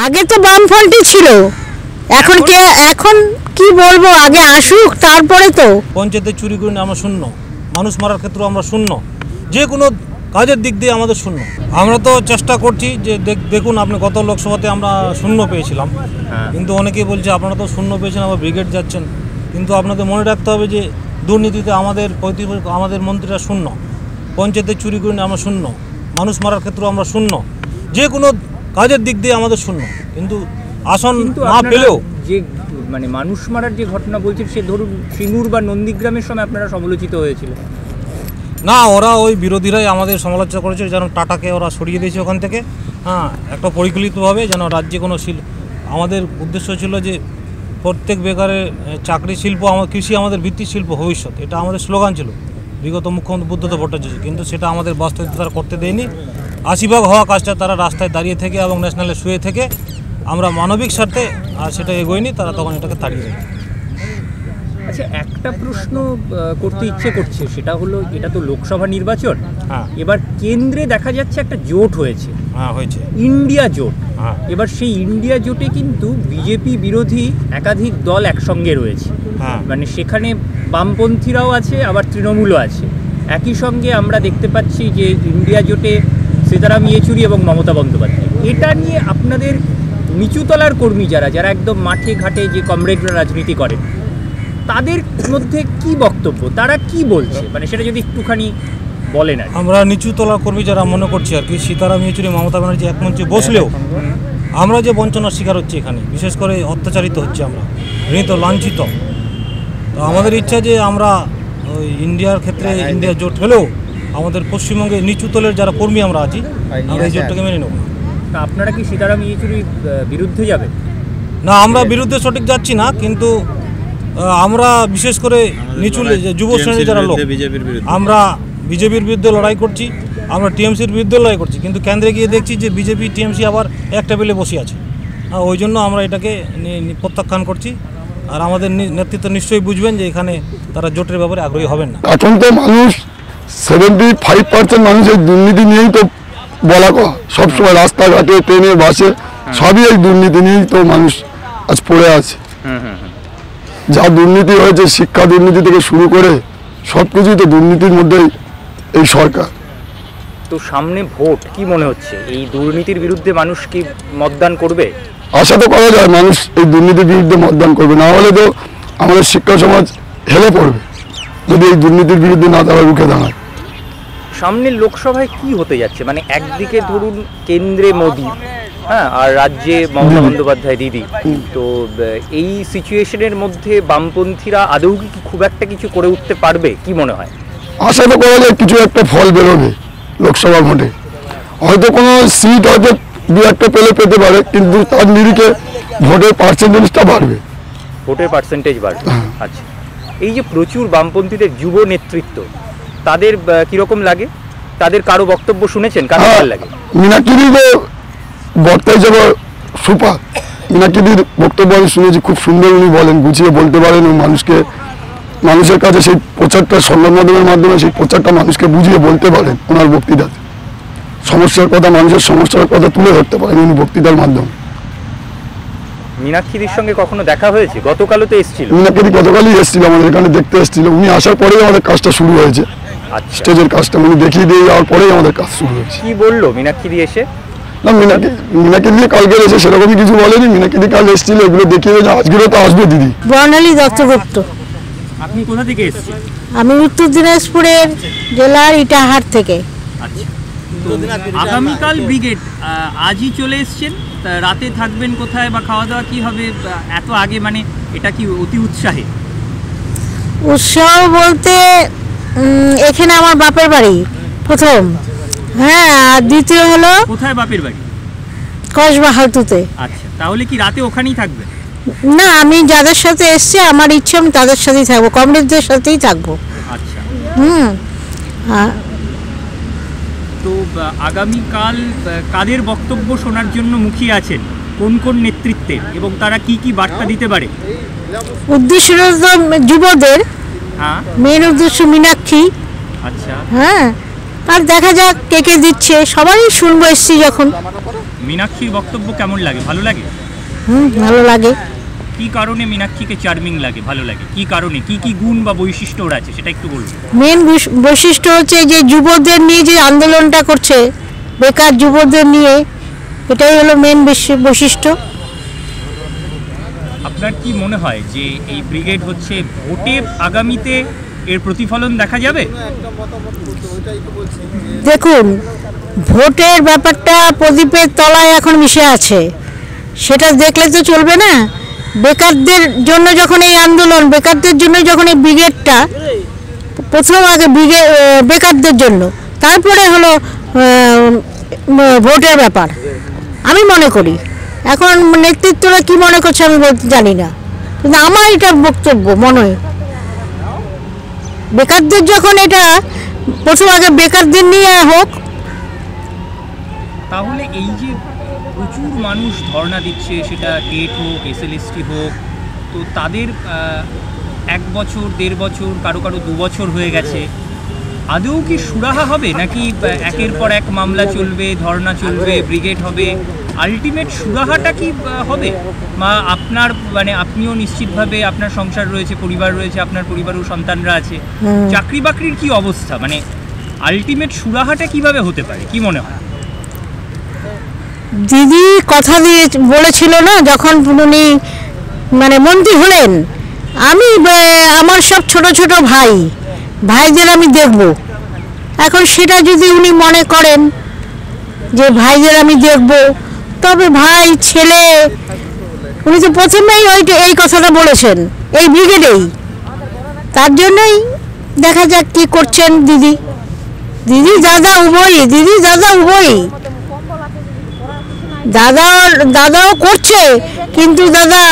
আগে তো বামফ্রন্টই ছিল, এখন কি বলবো, আগে আসুক তারপরে তো। পঞ্চায়েতে চুরি করে আমরা শূন্য, মানুষ মারার ক্ষেত্রে আমরা শূন্য, যে কোনো কাজের দিক দিয়ে আমাদের শূন্য। আমরা তো চেষ্টা করছি যে দেখুন আপনি গত লোকসভাতে আমরা শূন্য পেয়েছিলাম, কিন্তু অনেকেই বলছে আপনারা তো শূন্য পেয়েছেন আবার ব্রিগেড যাচ্ছেন, কিন্তু আপনাদের মনে রাখতে হবে যে দুর্নীতিতে আমাদের মন্ত্রীরা শূন্য, পঞ্চায়েতে চুরি করে আমরা শূন্য, মানুষ মারার ক্ষেত্রে আমরা শূন্য, যে কোনো কাজের দিক দিয়ে আমাদের শূন্য। কিন্তু আসন না পেলেও যে মানে মানুষ মারার যে ঘটনা বলছেন, সে ধরুন সিঙ্গুর বা নন্দীগ্রামের সময় আপনারা সমালোচিত হয়েছিল না, ওরা ওই বিরোধীরাই আমাদের সমালোচনা করেছে, যেন টাটাকে ওরা সরিয়ে দিয়েছে ওখান থেকে। একটা পরিকল্পিতভাবে যেন রাজ্যে কোনো আমাদের উদ্দেশ্য ছিল যে প্রত্যেক বেকারের চাকরি শিল্প, কৃষি আমাদের ভিত্তি শিল্প ভবিষ্যৎ, এটা আমাদের স্লোগান ছিল বিগত মুখ্যমন্ত্রী বুদ্ধদেব ভট্টাচার্য, কিন্তু সেটা আমাদের বাস্তবিকতা তারা করতে দেয়নি। 80% হওয়া কাজটা তারা রাস্তায় দাঁড়িয়ে থেকে এবং ন্যাশনালে শুয়ে থেকে আমরা মানবিক স্বার্থে আর সেটা এগোয়নি, তারা তখন এটাকে তাড়িয়ে দেয়। আচ্ছা, একটা প্রশ্ন করতে ইচ্ছে করছে, সেটা হলো এটা তো লোকসভা নির্বাচন, এবার কেন্দ্রে দেখা যাচ্ছে একটা জোট হয়েছে, ইন্ডিয়া জোট। এবার সেই ইন্ডিয়া জোটে কিন্তু বিজেপি বিরোধী একাধিক দল একসঙ্গে রয়েছে, মানে সেখানে বামপন্থীরাও আছে আবার তৃণমূলও আছে। একই সঙ্গে আমরা দেখতে পাচ্ছি যে ইন্ডিয়া জোটে সীতারাম ইয়েচুরি এবং মমতা বন্দ্যোপাধ্যায়। এটা নিয়ে আপনাদের নিচুতলার কর্মী যারা একদম মাঠে ঘাটে যে কমরেডরা রাজনীতি করেন, তাদের মধ্যে কি বক্তব্য, তারা কি বলছে, মানে সেটা যদি একটুখানি বলেন। আমরা নিচুতলার কর্মী যারা মনে করছি আর কি, সীতারাম ইয়েচুরি মমতা ব্যানার্জি এক মঞ্চে বসলেও আমরা যে বঞ্চনার শিকার হচ্ছে এখানে, বিশেষ করে অত্যাচারিত হচ্ছে, আমরা ঘৃণিত লাঞ্ছিত। তো আমাদের ইচ্ছা যে আমরা ওই ইন্ডিয়ার ক্ষেত্রে ইন্ডিয়া জোট হলেও আমাদের পশ্চিমবঙ্গে নিচুতলের যারা কর্মী আমরা আছি, আমরা এই জোটটাকে মেনে নেব। আপনারা কি সীতারাম ইয়েচুরির বিরুদ্ধে যাবেন? না, আমরা বিরুদ্ধে সঠিক যাচ্ছি না, কিন্তু আমরা বিশেষ করে নিচু যুব শ্রেণীর যারা লোক, আমরা বিজেপির বিরুদ্ধে লড়াই করছি, আমরা টিএমসির বিরুদ্ধে লড়াই করছি, কিন্তু কেন্দ্রে গিয়ে দেখছি যে বিজেপি টিএমসি আবার এক টেবিলে বসে আছে। ওই জন্য আমরা এটাকে প্রত্যাখ্যান করছি। আর আমাদের নেতৃত্ব নিশ্চয়ই বুঝবেন যে এখানে তারা জোটের ব্যাপারে আগ্রহী হবেন না। এখন তো মানুষ 75% মানুষ এই দুর্নীতি নিয়েই তো বলা সবসময়, রাস্তাঘাটে ট্রেনে বাসে সবই এই দুর্নীতি নিয়েই তো মানুষ আজ পড়ে আছে। যা দুর্নীতি হয়েছে, শিক্ষা দুর্নীতি থেকে শুরু করে সব কিছুই তো দুর্নীতির মধ্যেই এই সরকার। তো সামনে ভোট, কি মনে হচ্ছে এই দুর্নীতির বিরুদ্ধে মানুষ কি মতদান করবে? আশা তো করা যায় মানুষ এই দুর্নীতির বিরুদ্ধে মতদান করবে, না হলে তো আমাদের শিক্ষা সমাজ হেলে পড়বে যদি এই দুর্নীতির বিরুদ্ধে না তারা রুখে দাঁড়ায়। সামনের লোকসভায় কি হতে যাচ্ছে, মানে একদিকে ধরুন কেন্দ্রে মোদি, আর রাজ্যে মমতা বন্দ্যোপাধ্যায় দিদি, তো এই সিচুয়েশনের মধ্যে বামপন্থীরা আদৌ কি খুব একটা কিছু করে উঠতে পারবে, কি মনে হয়? আশা তো করা যায় কিছু একটা ফল বেরোবে লোকসভা ভোটে, হয়তো কোনো সিট হয়তো দু একটা পেতে পারে, কিন্তু তার নিরিখে ভোটের পার্সেন্টেজটা বাড়বে, ভোটের পার্সেন্টেজ বাড়বে। আচ্ছা, এই যে প্রচুর বামপন্থীদের যুব নেতৃত্ব, তাদের কিরকম লাগে? তাদের কারো বক্তব্য শুনেছেন? কারো ভালো লাগে? মীনাক্ষী বক্তা হিসেবে সুপার, মীনাক্ষীর বক্তব্য আমি শুনেছি, খুব সুন্দর উনি বলেন, গুছিয়ে বলতে পারেন, মানুষের কাছে সেই প্রচারটা সংবাদ মাধ্যমের মাধ্যমে সেই প্রচারটা মানুষকে বুঝিয়ে বলতে পারেন। ওনার বক্তৃতাতে সমস্যার কথা, মানুষের সমস্যার কথা তুলে ধরতে পারেন উনি বক্তৃতার মাধ্যমে। মীনাক্ষীর সঙ্গে কখনো দেখা হয়েছে? গতকালও তো এসেছিল। মীনাক্ষী গতকালই এসেছিল, আমাদের এখানে দেখতে এসেছিল। উনি আসার পরেই আমাদের কাজটা শুরু হয়েছে, স্টেজের কাজটা উনি দেখিয়ে দিয়ে যাওয়ার পরেই আমাদের কাজ শুরু হয়েছে। কি বললো মীনাক্ষী এসে? না, মীনাক্ষী দিয়ে কালকে এসে সেরকমই কিছু বলেনি। মীনাক্ষী কাল এসেছিল, এগুলো দেখিয়ে আজকেও তো আসবে দিদি। বর্ণালী দত্তগুপ্ত। আপনি কোথা থেকে এসেছেন? আমি উত্তর দিনাজপুরের জেলার ইটাহার থেকে। আচ্ছা, আগামীকাল ব্রিগেড, আজই চলে এসছেন, রাতে থাকবেন কোথায় বা খাওয়া দাওয়া কি হবে এত আগে, মানে এটা কি অতি উৎসাহে? উৎসাহ বলতে এখানে আমার বাপের বাড়ি প্রথম, আর দ্বিতীয় হলো কোথায় বাপের বাড়ি? কসবা হালতুতে। আচ্ছা, তাহলে কি রাতে ওখানেই থাকবেন? না, আমি যাদের সাথে এসছি আমার ইচ্ছে আমি তাদের সাথেই থাকবো, কমরেডদের সাথেই থাকবো। আচ্ছা, তো আগামীকাল কাদের বক্তব্য শোনার জন্য মুখিয়ে আছেন, কোন কোন নেতৃত্বের, এবং তারা কি কি বার্তা দিতে পারে? উদ্দেশ্য যুবদের, মেন উদ্দেশ্য মীনাক্ষী। আচ্ছা, আর দেখা যাক কে কে দিচ্ছে, সবারই শুনবো এসছি যখন। মীনাক্ষীর বক্তব্য কেমন লাগে? ভালো লাগে? ভালো লাগে। কি কারণে মীনাক্ষীকে চার্মিং লাগে, ভালো লাগে? কি কারণে, কি কি গুণ বা বৈশিষ্ট্য ওর আছে সেটা একটু বলুন। মেন বৈশিষ্ট্য হচ্ছে যে যুবদের নিয়ে যে আন্দোলনটা করছে, বেকার যুবদের নিয়ে, এটাই হলো মেন বৈশিষ্ট্য। আপনার কি মনে হয় যে এই ব্রিগেড হচ্ছে ভোটে আগামীতে এর প্রতিফলন দেখা যাবে? দেখুন, ভোটের ব্যাপারটা প্রদীপের তলায় এখন মিশে আছে, সেটা দেখলে তো চলবে না। বেকারদের জন্য যখন এই আন্দোলন, বেকারদের জন্য যখন এই ব্রিগেডটা, প্রথম আগে বেকারদের জন্য, তারপরে হলো ভোটের ব্যাপার, আমি মনে করি। এখন নেতৃত্বরা কি মনে করছে আমি জানি না, কিন্তু আমার এটা বক্তব্য মনে হয় বেকারদের যখন এটা প্রথম আগে বেকারদের নিয়ে হোক। তাহলে এই যে প্রচুর মানুষ ধর্ণা দিচ্ছে, সেটা টেট হোক, এসএলএসটি হোক, তো তাদের 1 বছর 1.5 বছর, কারো কারো 2 বছর হয়ে গেছে, আদৌ কি সুরাহা হবে নাকি একের পর এক মামলা চলবে, ধর্ণা চলবে, ব্রিগেড হবে? আলটিমেট সুরাহাটা কি হবে? বা আপনার মানে আপনিও নিশ্চিতভাবে আপনার সংসার রয়েছে, পরিবার রয়েছে, আপনার পরিবারেও সন্তানরা আছে, চাকরি বাকরির কি অবস্থা, মানে আলটিমেট সুরাহাটা কিভাবে হতে পারে, কি মনে হয়? দিদি কথা দিয়ে বলেছিল না, যখন উনি মানে মন্ত্রী হলেন, আমি আমার সব ছোট ছোট ভাইদের আমি দেখব। এখন সেটা যদি উনি মনে করেন যে ভাইদের আমি দেখব, তবে ভাই ছেলে, উনি তো প্রথমেই এই কথাটা বলেছেন এই ব্রিগেডেই, তার জন্যই দেখা যাক কি করছেন দিদি দাদা উভয়ই। দাদাও করছে, কিন্তু দাদা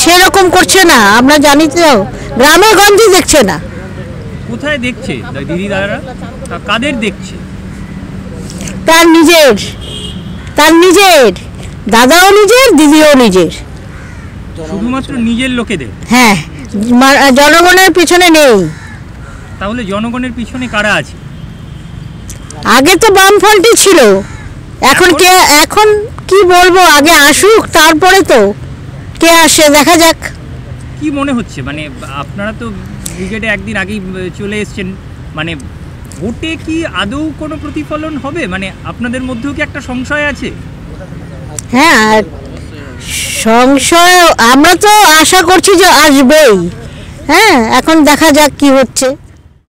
সেরকম করছে না, আমরা জানি তো, গ্রামে গঞ্জে দেখছে না। কোথায় দেখছে দিদি দাদারা? কাদের দেখছে? তার নিজের, দাদাও নিজের, দিদিও নিজের, শুধুমাত্র নিজের লোকেদের। হ্যাঁ, জনগণের পিছনে নেই। তাহলে জনগণের পিছনে কারা আছে? আগে তো বামফ্রন্টই ছিল, এখন কি বলবো, আগে আসুক তারপরে তো কে আসে দেখা যাক। কি মনে হচ্ছে, মানে আপনারা তো ব্রিগেডে একদিন আগেই চলে এসেছেন, মানে ভোটে কি আদৌ কোনো প্রতিফলন হবে? মানে আপনাদের মধ্যেও কি একটা সংশয় আছে? হ্যাঁ, সংশয় আমরা তো আশা করছি যে আসবেই। হ্যাঁ, এখন দেখা যাক কি হচ্ছে।